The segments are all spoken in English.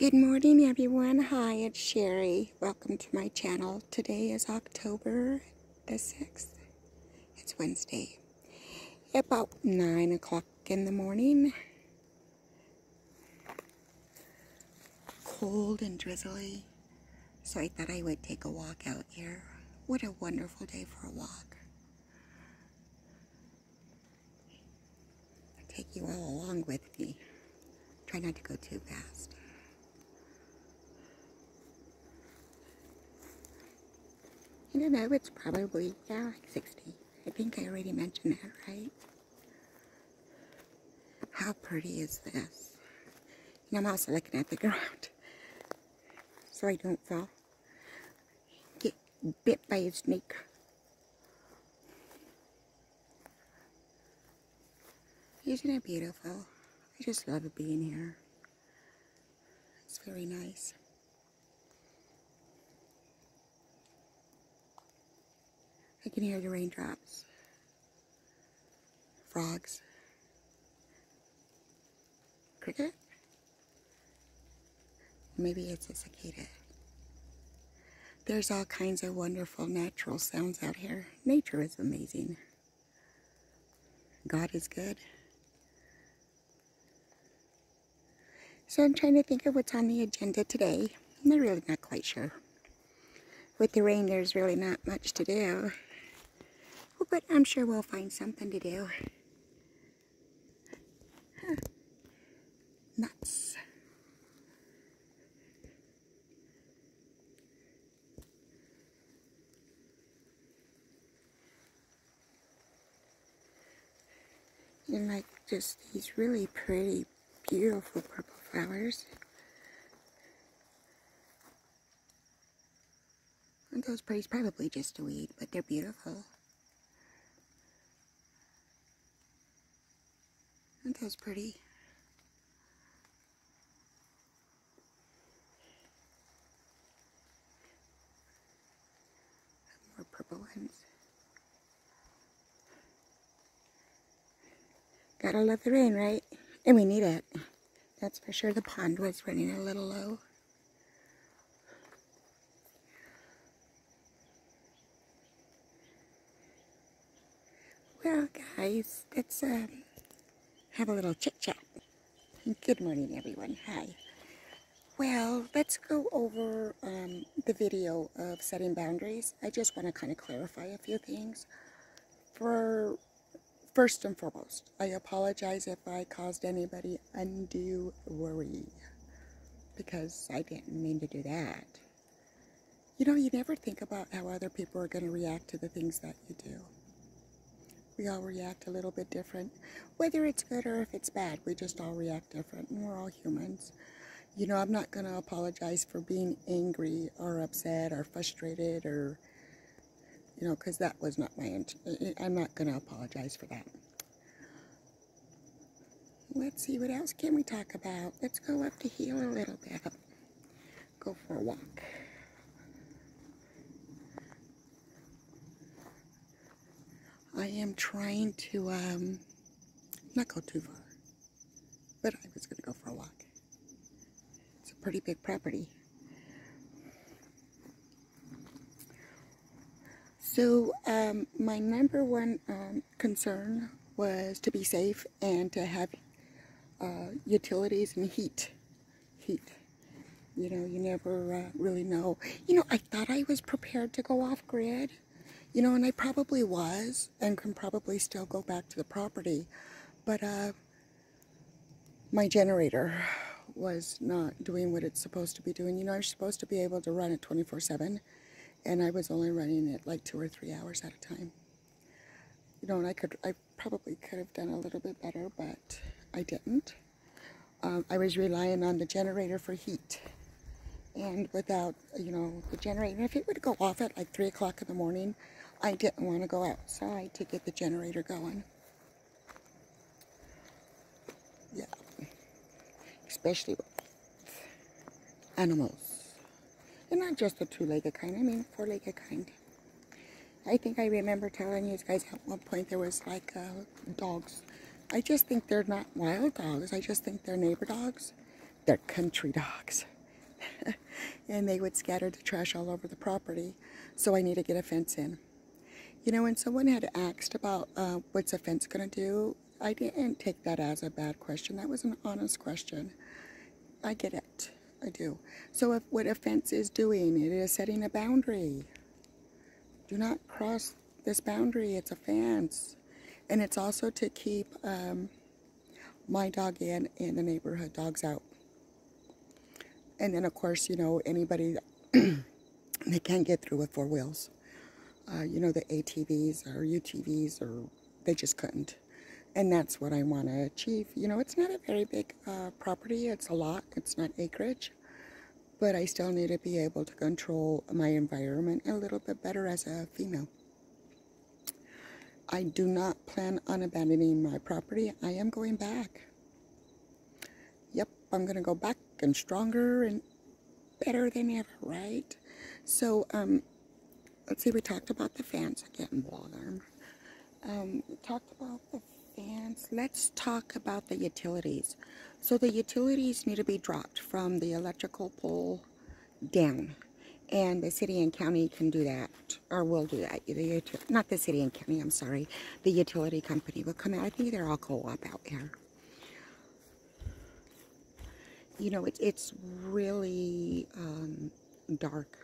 Good morning, everyone. Hi, it's Sherry. Welcome to my channel. Today is October the 6th. It's Wednesday. About 9 o'clock in the morning. Cold and drizzly. So I thought I would take a walk out here. What a wonderful day for a walk. I'll take you all along with me. Try not to go too fast. I don't know, it's probably, like 60. I think I already mentioned that, right? How pretty is this? And I'm also looking at the ground so I don't get bit by a snake. Isn't it beautiful? I just love being here. It's very nice. I can hear the raindrops, frogs, cricket. Maybe it's a cicada. There's all kinds of wonderful natural sounds out here. Nature is amazing. God is good. So I'm trying to think of what's on the agenda today. I'm really not quite sure. With the rain, there's really not much to do. But I'm sure we'll find something to do. Huh. Nuts. And like just these really pretty, beautiful purple flowers. And those pretty's probably just a weed, but they're beautiful. Aren't those pretty? More purple ones. Gotta love the rain, right? And we need it. That's for sure. The pond was running a little low. Well, guys, let's have a little chit-chat. Good morning, everyone. Hi. Well, let's go over the video of setting boundaries. I just want to kind of clarify a few things. First and foremost, I apologize if I caused anybody undue worry, because I didn't mean to do that. You know, you never think about how other people are going to react to the things that you do. We all react a little bit different. Whether it's good or if it's bad, we just all react different, and we're all humans. You know, I'm not going to apologize for being angry or upset or frustrated or, you know, because that was not my intention. I'm not going to apologize for that. Let's see, what else can we talk about? Let's go up the hill a little bit. Go for a walk. I am trying to not go too far, but I was going to go for a walk. It's a pretty big property. So my number one concern was to be safe and to have utilities and heat. You know, you never really know. You know, I thought I was prepared to go off grid. You know, and I probably was, and can probably still go back to the property. But my generator was not doing what it's supposed to be doing. You know, I'm supposed to be able to run it 24/7, and I was only running it like 2 or 3 hours at a time. You know, and I probably could have done a little bit better, but I didn't. I was relying on the generator for heat. And without, you know, the generator, if it would go off at like 3 o'clock in the morning, I didn't want to go outside to get the generator going. Yeah. Especially with animals. And not just the two-legged kind, I mean 4-legged kind. I think I remember telling you guys at one point there was like dogs. I just think they're not wild dogs. I just think they're neighbor dogs. They're country dogs. And they would scatter the trash all over the property. So I need to get a fence in. You know, when someone had asked about what's a fence going to do, I didn't take that as a bad question. That was an honest question. I get it. I do. So if what a fence is doing, it is setting a boundary. Do not cross this boundary. It's a fence. And it's also to keep my dog in and the neighborhood dogs out. And then, of course, you know, anybody that can't get through with four wheels. You know, the ATVs or UTVs, or they just couldn't. And that's what I want to achieve. You know, it's not a very big property. It's a lot. It's not acreage. But I still need to be able to control my environment a little bit better as a female. I do not plan on abandoning my property. I am going back. Yep, I'm going to go back and stronger and better than ever, right? So, let's see, we talked about the fence. I'm getting blog arm. We talked about the fence. Let's talk about the utilities. So the utilities need to be dropped from the electrical pole down. And the city and county can do that, or will do that. Not the city and county, I'm sorry. The utility company will come out. I think they're all co-op out here. You know, it's really dark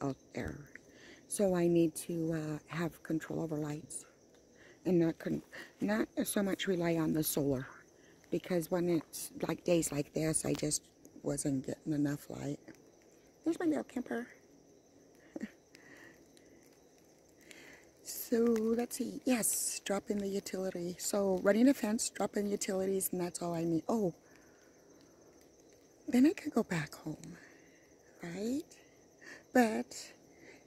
out there. So I need to have control over lights. And not so much rely on the solar. Because when it's like days like this, I just wasn't getting enough light. There's my little camper. So let's see. Yes, drop in the utility. So running a fence, drop in utilities, and that's all I need. Oh, then I could go back home, right? But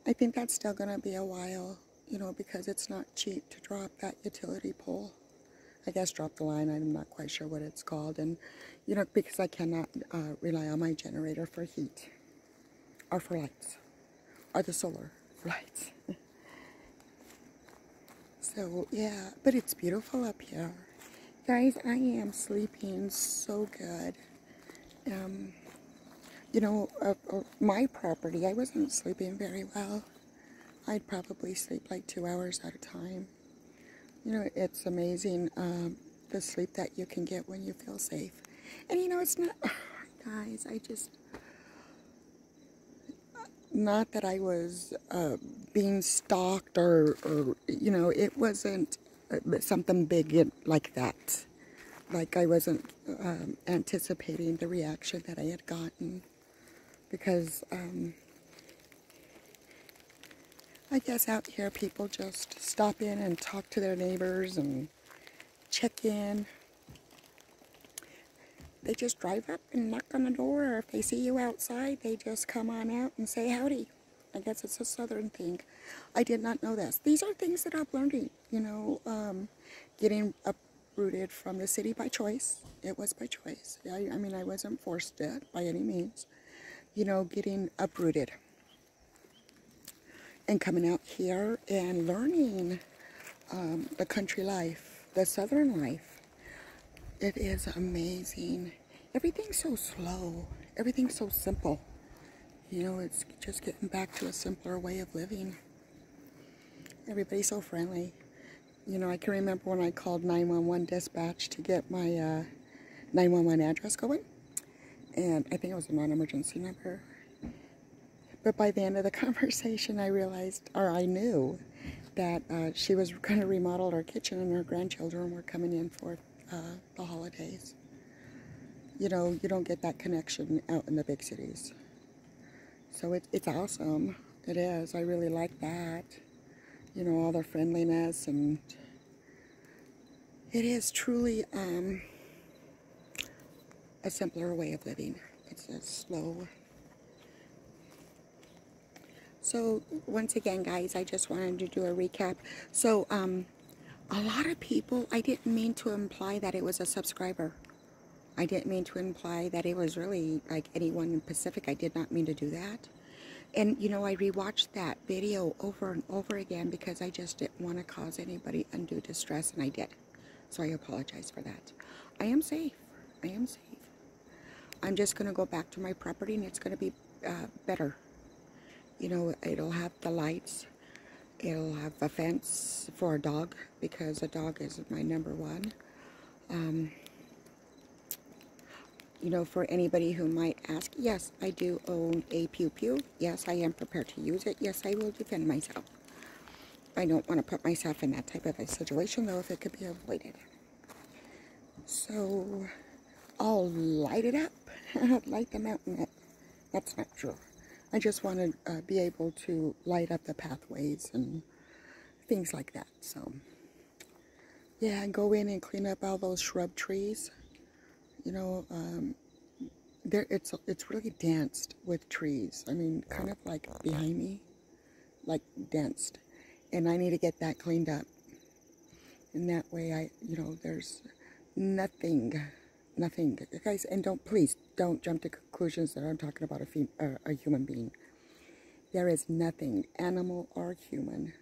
I think that's still going to be a while, you know, because it's not cheap to drop that utility pole. I guess drop the line. I'm not quite sure what it's called. And, you know, because I cannot rely on my generator for heat or for lights or the solar for lights. So, yeah, but it's beautiful up here. Guys, I am sleeping so good. You know, my property, I wasn't sleeping very well. I'd probably sleep like 2 hours at a time. You know, it's amazing the sleep that you can get when you feel safe. And, you know, it's not, guys, not that I was being stalked or, you know, it wasn't something big like that. Like I wasn't anticipating the reaction that I had gotten. Because I guess out here people just stop in and talk to their neighbors and check in. They just drive up and knock on the door, or if they see you outside, they just come on out and say howdy. I guess it's a southern thing. I did not know this. These are things that I'm learning, you know, getting uprooted from the city by choice. It was by choice. I mean, I wasn't forced to by any means. You know, getting uprooted and coming out here and learning the country life, the southern life. It is amazing. Everything's so slow. Everything's so simple. You know, it's just getting back to a simpler way of living. Everybody's so friendly. You know, I can remember when I called 911 dispatch to get my 911 address going. And I think it was a non-emergency number. But by the end of the conversation, I realized, or I knew, that she was going to remodel her kitchen and her grandchildren were coming in for the holidays. You know, you don't get that connection out in the big cities. So it's awesome. It is. I really like that. You know, all the friendliness, and it is truly a simpler way of living. It's a slow. So once again, guys, I just wanted to do a recap. So a lot of people, I didn't mean to imply that it was a subscriber. I didn't mean to imply that it was really like anyone in Pacific. I did not mean to do that. And, you know, I rewatched that video over and over again because I just didn't want to cause anybody undue distress, and I did. So I apologize for that. I am safe. I am safe. I'm just going to go back to my property, and it's going to be better. You know, it'll have the lights. It'll have a fence for a dog, because a dog is my number one. You know, for anybody who might ask, yes, I do own a Pew Pew. Yes, I am prepared to use it. Yes, I will defend myself. I don't want to put myself in that type of a situation, though, if it could be avoided. So, I'll light it up. Light the mountain up. That's not true. I just want to be able to light up the pathways and things like that. So, yeah, go in and clean up all those shrub trees. You know, it's really danced with trees. I mean, kind of like behind me, like danced. And I need to get that cleaned up. And that way you know, there's nothing, guys. And please don't jump to conclusions that I'm talking about a human being. There is nothing, animal or human,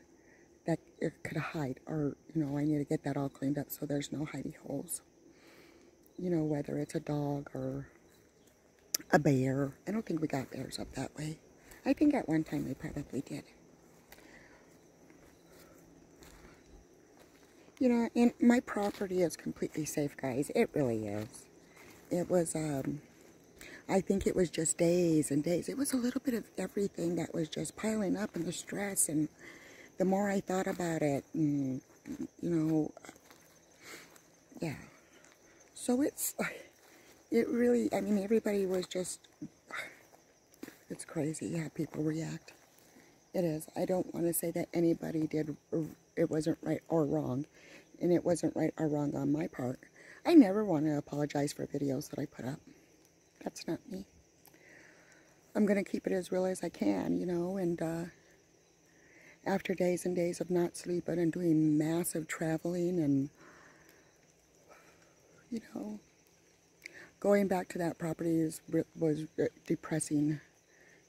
that it could hide. Or, you know, I need to get that all cleaned up so there's no hidey holes. You know, whether it's a dog or a bear. I don't think we got bears up that way. I think at one time we probably did. You know, and my property is completely safe, guys. It really is. It was, I think it was just days and days. It was a little bit of everything that was just piling up, and the stress, and the more I thought about it, and, you know, yeah. So it really, I mean, everybody was just, it's crazy how people react. It is. I don't want to say that anybody did, it wasn't right or wrong, and it wasn't right or wrong on my part. I never want to apologize for videos that I put up. That's not me. I'm going to keep it as real as I can, you know, and after days and days of not sleeping and doing massive traveling and, you know, going back to that property was depressing.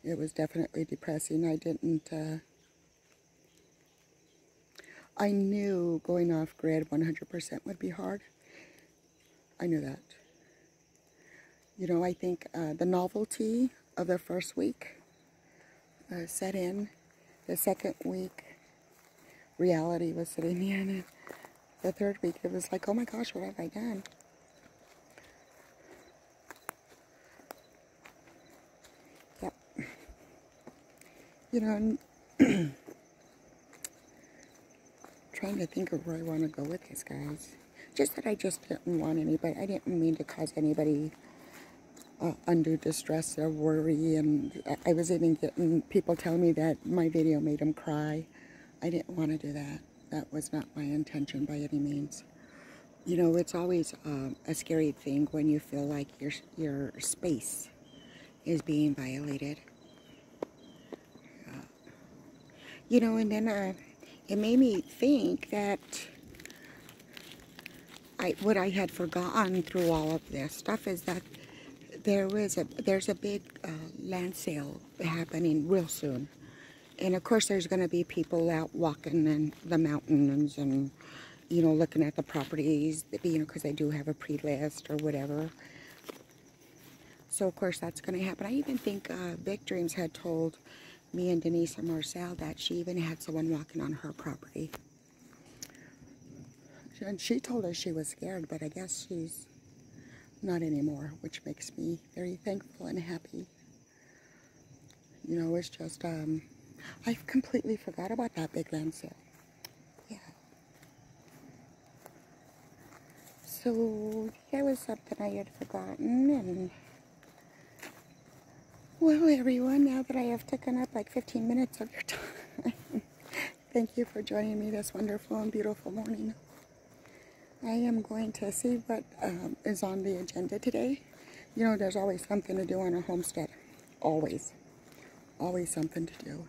It was definitely depressing. I knew going off grid 100% would be hard. I knew that. You know, I think the novelty of the first week set in. The second week, reality was sitting in. The third week, it was like, oh my gosh, what have I done? Yep. You know, trying to think of where I want to go with this, guys. Just that I just didn't want anybody, I didn't mean to cause anybody undue distress or worry, and I was even getting people telling me that my video made them cry. I didn't want to do that. That was not my intention by any means. You know, it's always a scary thing when you feel like your space is being violated. You know, and then it made me think that what I had forgotten through all of this stuff is that there's a big land sale happening real soon. And of course there's going to be people out walking in the mountains and, you know, looking at the properties, you know, because they do have a pre-list or whatever. So of course that's going to happen. I even think Big Dreams had told me and Denise and Marcel that she even had someone walking on her property. And she told us she was scared, but I guess she's not anymore, which makes me very thankful and happy. You know, it's just, I completely forgot about that big land sale. Yeah. So, that was something I had forgotten, and, well, everyone, now that I have taken up like 15 minutes of your time, thank you for joining me this wonderful and beautiful morning. I am going to see what is on the agenda today. You know, there's always something to do on a homestead. Always. Always something to do.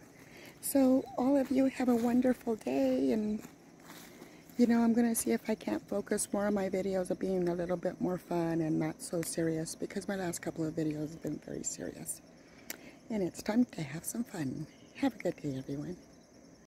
So, all of you have a wonderful day, and, you know, I'm going to see if I can't focus more on my videos of being a little bit more fun and not so serious, because my last couple of videos have been very serious. And it's time to have some fun. Have a good day, everyone.